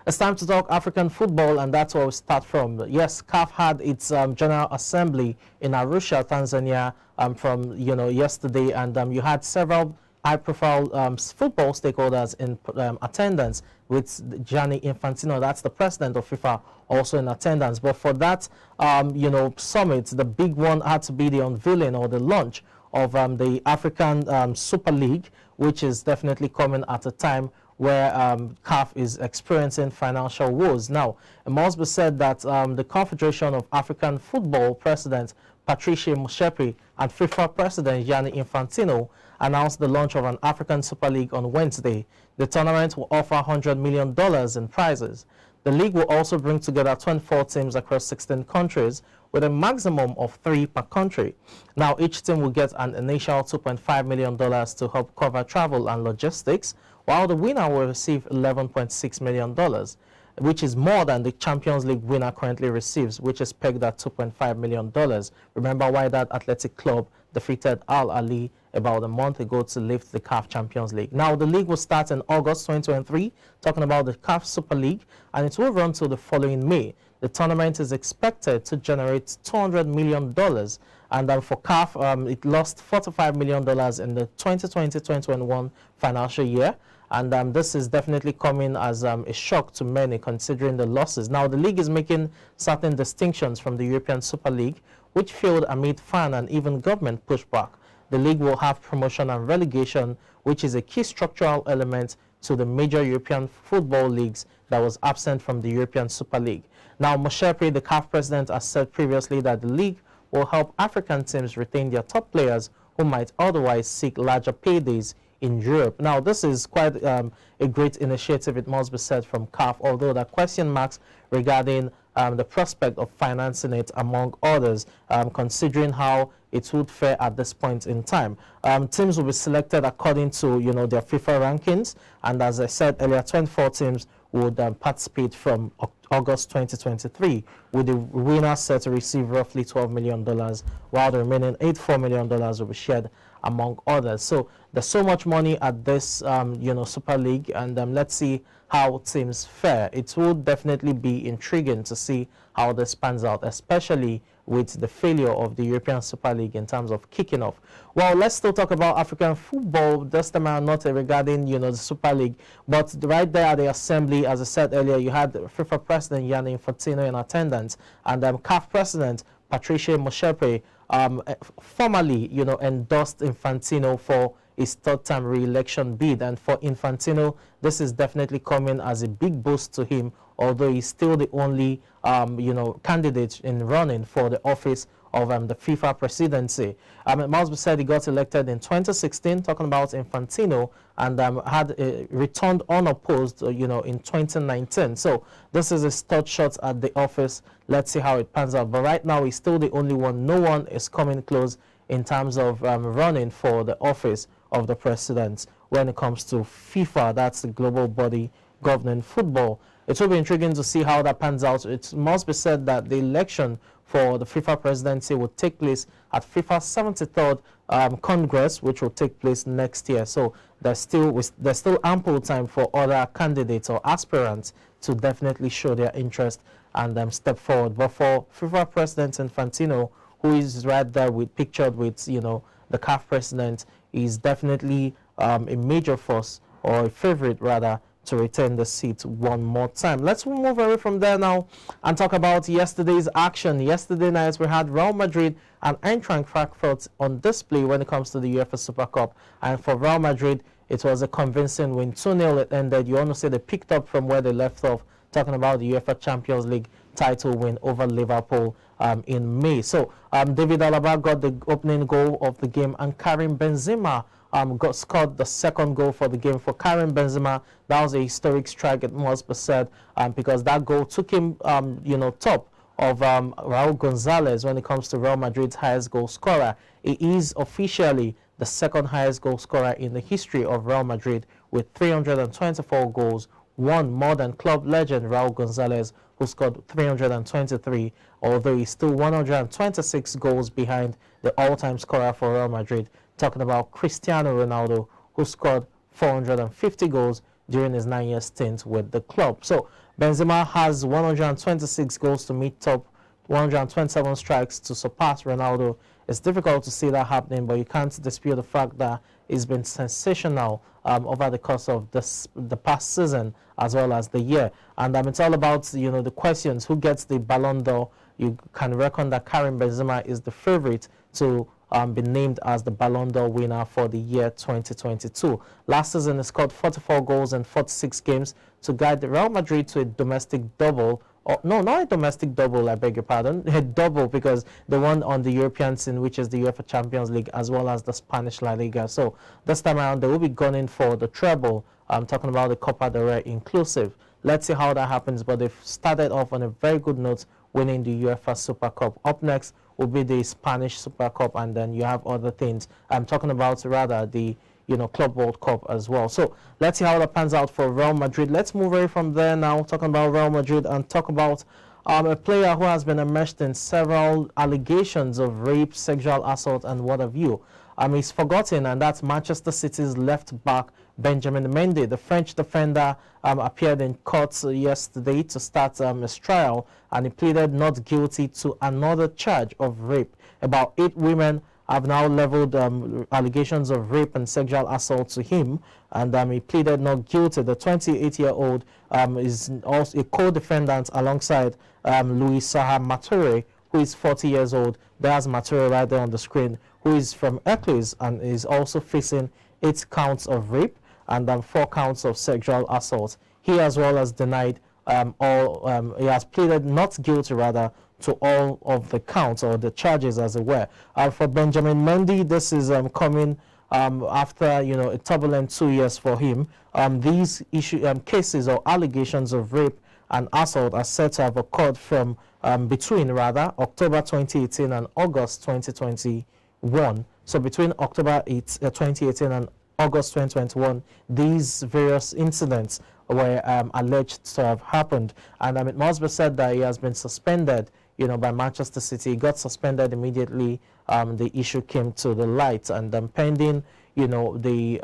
It's time to talk African football, and that's where we start from. Yes, CAF had its General Assembly in Arusha, Tanzania, from yesterday, and you had several high-profile football stakeholders in attendance, with Gianni Infantino, that's the president of FIFA, also in attendance. But for that, summit, the big one had to be the unveiling or the launch of the African Super League, which is definitely coming at a time where CAF is experiencing financial woes. Now, it must be said that the Confederation of African Football President Patrice Motsepe and FIFA President Gianni Infantino announced the launch of an African Super League on Wednesday. The tournament will offer $100 million in prizes. The league will also bring together 24 teams across 16 countries with a maximum of 3 per country. Now, each team will get an initial $2.5 million to help cover travel and logistics, while the winner will receive $11.6 million, which is more than the Champions League winner currently receives, which is pegged at $2.5 million. Remember why that Athletic Club defeated Al Ali about a month ago to lift the CAF Champions League. Now, the league will start in August 2023, talking about the CAF Super League, and it will run till the following May. The tournament is expected to generate $200 million, and for CAF, it lost $45 million in the 2020-2021 financial year. And this is definitely coming as a shock to many, considering the losses. Now, the league is making certain distinctions from the European Super League, which failed amid fan and even government pushback. The league will have promotion and relegation, which is a key structural element to the major European football leagues that was absent from the European Super League. Now, Motsepe, the CAF president, has said previously that the league will help African teams retain their top players who might otherwise seek larger paydays in Europe. Now, this is quite a great initiative, it must be said, from CAF, although there are question marks regarding the prospect of financing it, among others, considering how it would fare at this point in time. Teams will be selected according to their FIFA rankings, and as I said earlier, 24 teams would participate from August 2023, with the winner set to receive roughly $12 million, while the remaining $84 million will be shared among others. So there's so much money at this Super League, and let's see how teams fare. It will definitely be intriguing to see how this pans out, especially with the failure of the European Super League in terms of kicking off. Well, let's still talk about African football, this time not regarding the Super League, but right there at the assembly, as I said earlier, you had FIFA President Gianni Infantino in attendance, and CAF President Patrice Motsepe formally endorsed Infantino for his third-time re-election bid. And for Infantino, this is definitely coming as a big boost to him, although he's still the only candidate in running for the office of the FIFA presidency. It must be said he got elected in 2016, talking about Infantino, and had returned unopposed in 2019. So this is his third shot at the office. Let's see how it pans out. But right now, he's still the only one. No one is coming close in terms of running for the office of the president when it comes to FIFA. That's the global body governing football. It will be intriguing to see how that pans out. It must be said that the election for the FIFA presidency will take place at FIFA's 73rd Congress, which will take place next year. So there's still ample time for other candidates or aspirants to definitely show their interest and step forward. But for FIFA President Infantino, who is right there pictured with the CAF president, is definitely a major force, or a favorite rather, to retain the seat one more time. Let's move away from there now and talk about yesterday's action. Yesterday night, we had Real Madrid and Eintracht Frankfurt on display when it comes to the UEFA Super Cup. And for Real Madrid, it was a convincing win. 2-0 it ended. You almost say they picked up from where they left off, talking about the UEFA Champions League title win over Liverpool in May. So David Alaba got the opening goal of the game, and Karim Benzema scored the second goal for the game. For Karim Benzema, that was a historic strike, it must be said, because that goal took him, top of Raul Gonzalez when it comes to Real Madrid's highest goal scorer. He is officially the second highest goal scorer in the history of Real Madrid with 324 goals, one more than club legend Raul Gonzalez, who scored 323, although he's still 126 goals behind the all-time scorer for Real Madrid, talking about Cristiano Ronaldo, who scored 450 goals during his 9-year stint with the club. So Benzema has 126 goals to meet top 127 strikes to surpass Ronaldo. It's difficult to see that happening, but you can't dispute the fact that he's been sensational over the course of the past season as well as the year. And it's all about, you know, the questions: who gets the Ballon d'Or? You can reckon that Karim Benzema is the favorite to be named as the Ballon d'Or winner for the year 2022. Last season, he scored 44 goals in 46 games to guide the Real Madrid to a domestic double. Oh, no, not a domestic double, I beg your pardon. A double, because they won on the European scene, which is the UEFA Champions League, as well as the Spanish La Liga. So this time around, they will be gunning for the treble. I'm talking about the Copa del Rey inclusive. Let's see how that happens, but they've started off on a very good note, winning the UEFA Super Cup. Up next will be the Spanish Super Cup, and then you have other things. I'm talking about, rather, the Club World Cup as well. So let's see how that pans out for Real Madrid. Let's move away from there now, talking about Real Madrid, and talk about a player who has been immersed in several allegations of rape, sexual assault, and what have you. He's forgotten, and that's Manchester City's left back, Benjamin Mendy. The French defender appeared in court yesterday to start his trial, and he pleaded not guilty to another charge of rape. About 8 women have now leveled allegations of rape and sexual assault to him, and he pleaded not guilty. The 28-year-old is also a co-defendant alongside Luis Saha Mature, who is 40 years old. There's Mature right there on the screen, who is from Eccles and is also facing 8 counts of rape and 4 counts of sexual assault. He as well has denied he has pleaded not guilty, rather, to all of the counts or the charges, as it were. For Benjamin Mendy, this is coming after a turbulent 2 years for him. These cases or allegations of rape and assault are said to have occurred from between October 2018 and August 2021. So between October 2018 and August 2021, these various incidents were alleged to have happened, and it must be said that he has been suspended by Manchester City. He got suspended immediately the issue came to the light, and pending the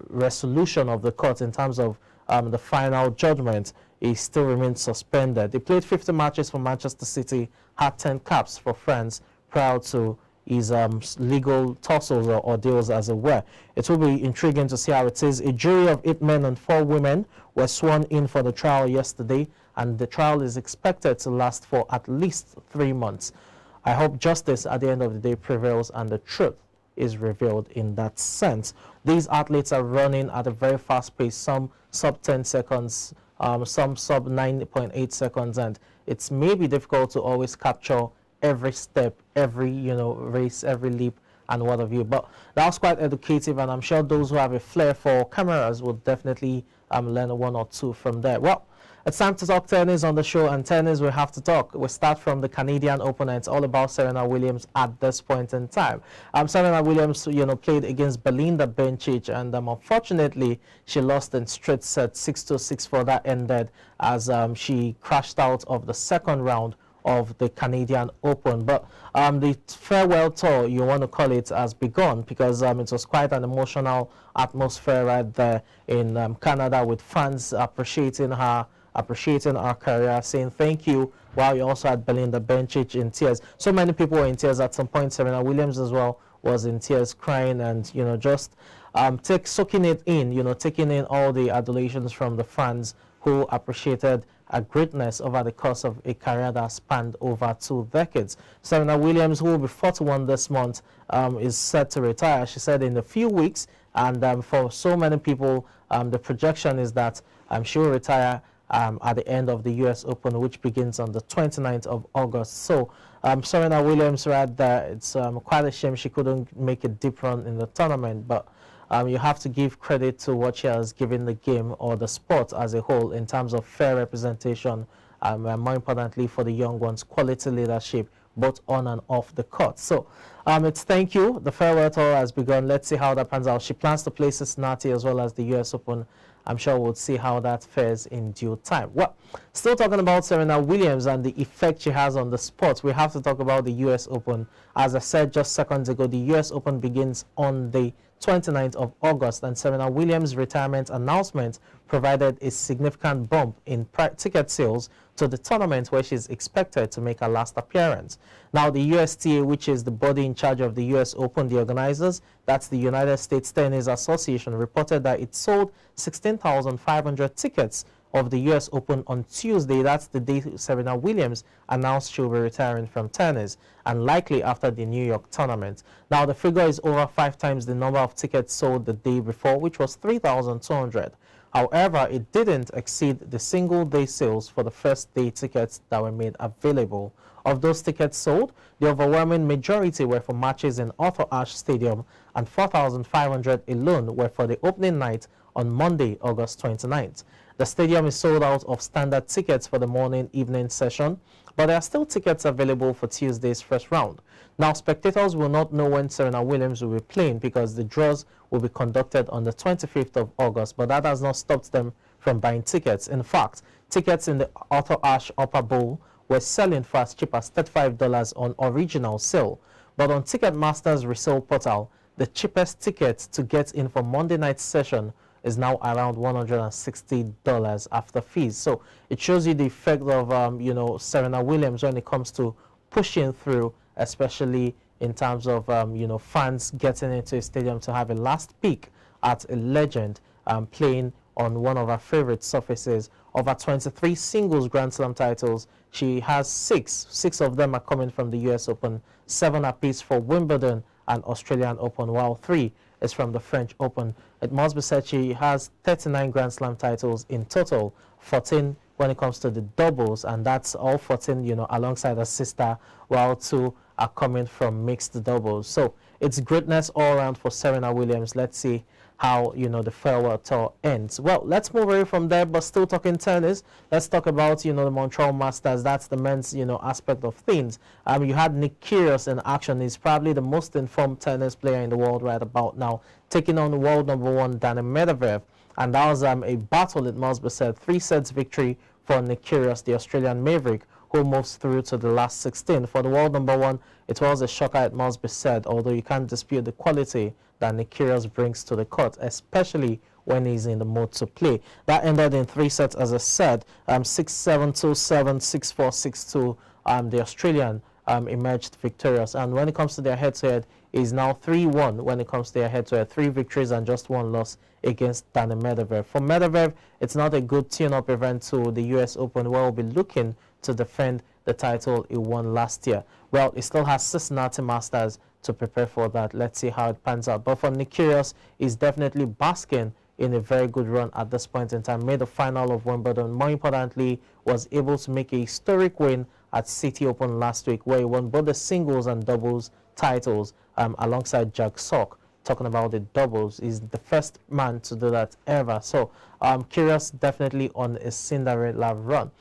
resolution of the court in terms of the final judgment, he still remains suspended. He played 50 matches for Manchester City, had 10 caps for France prior to his legal tussles or ordeals, as it were. It will be intriguing to see how it is. A jury of 8 men and 4 women were sworn in for the trial yesterday, and the trial is expected to last for at least 3 months. I hope justice at the end of the day prevails and the truth is revealed in that sense. These athletes are running at a very fast pace, some sub 10 seconds, some sub 9.8 seconds, and it's maybe difficult to always capture every step, every race, every leap, and what have you. But that was quite educative, and I'm sure those who have a flair for cameras will definitely learn 1 or 2 from there. Well, it's time to talk tennis on the show, and tennis we have to talk. We start from the Canadian Open, and it's all about Serena Williams at this point in time. Serena Williams, played against Belinda Bencic, and unfortunately, she lost in straight sets, 6-2, 6-4. That ended as she crashed out of the second round of the Canadian Open. But the farewell tour, you want to call it, has begun, because it was quite an emotional atmosphere right there in Canada, with fans appreciating her career, saying thank you, while you also had Belinda Bencic in tears. So many people were in tears. At some point, Serena Williams as well was in tears, crying, and just soaking it in, taking in all the adulations from the fans who appreciated a greatness over the course of a career that spanned over 2 decades. Serena Williams, who will be 41 this month, is set to retire, she said, in a few weeks. And for so many people, the projection is that she will retire at the end of the US Open, which begins on the 29th of August. So Serena Williams, right there, it's quite a shame she couldn't make a deep run in the tournament, but you have to give credit to what she has given the game or the sport as a whole in terms of fair representation, and more importantly for the young ones, quality leadership, both on and off the court. So it's thank you. The farewell tour has begun. Let's see how that pans out. She plans to play Cincinnati as well as the US Open. I'm sure we'll see how that fares in due time. Well, still talking about Serena Williams and the effect she has on the sport, we have to talk about the US Open. As I said just seconds ago, the US Open begins on the 29th of August, and Serena Williams' retirement announcement provided a significant bump in ticket sales to the tournament, where she's expected to make her last appearance. Now, the USTA, which is the body in charge of the US Open, the organizers, that's the United States Tennis Association, reported that it sold 16,500 tickets of the US Open on Tuesday. That's the day Serena Williams announced she'll be retiring from tennis, and likely after the New York tournament. Now, the figure is over 5 times the number of tickets sold the day before, which was 3,200. However, it didn't exceed the single-day sales for the first day tickets that were made available. Of those tickets sold, the overwhelming majority were for matches in Arthur Ashe Stadium, and 4,500 alone were for the opening night on Monday, August 29th. The stadium is sold out of standard tickets for the morning-evening session, but there are still tickets available for Tuesday's first round. Now, spectators will not know when Serena Williams will be playing because the draws will be conducted on the 25th of August, but that has not stopped them from buying tickets. In fact, tickets in the Arthur Ashe Upper Bowl were selling for as cheap as $35 on original sale. But on Ticketmaster's resale portal, the cheapest ticket to get in for Monday night's session is now around $160 after fees. So it shows you the effect of, Serena Williams when it comes to pushing through, especially in terms of, fans getting into a stadium to have a last peek at a legend playing on one of her favorite surfaces. Of her 23 singles Grand Slam titles, she has 6. 6 of them are coming from the US Open, 7 apiece for Wimbledon and Australian Open, while 3 is from the French Open. It must be said she has 39 Grand Slam titles in total, 14 when it comes to the doubles, and that's all 14, alongside her sister, while 2 are coming from mixed doubles. So it's greatness all around for Serena Williams. Let's see how, the farewell tour ends. Well, let's move away from there, but still talking tennis. Let's talk about, the Montreal Masters. That's the men's, aspect of things. You had Nick Kyrgios in action. He's probably the most informed tennis player in the world right about now, taking on world #1 Daniil Medvedev. And that was a battle, it must be said. 3 sets victory for Nick Kyrgios, the Australian Maverick, who moves through to the last 16. For the world #1, it was a shocker, it must be said, although you can't dispute the quality that Nick Kyrgios brings to the court, especially when he's in the mood to play. That ended in 3 sets, as I said, 6-7, 2-7, 6-4, 6-2. The Australian emerged victorious. And when it comes to their head-to-head, is now 3-1 when it comes to their head-to-head. 3 victories and just 1 loss against Daniil Medvedev. For Medvedev, it's not a good tune-up event to the US Open, where we'll be looking to defend the title he won last year. Well, he still has Cincinnati Masters to prepare for that. Let's see how it pans out. But for Nick Kyrgios, he's definitely basking in a very good run at this point in time. Made the final of Wimbledon. More importantly, was able to make a historic win at City Open last week, where he won both the singles and doubles titles alongside Jack Sock. Talking about the doubles, is the first man to do that ever. So Kyrgios definitely on a Cinderella run.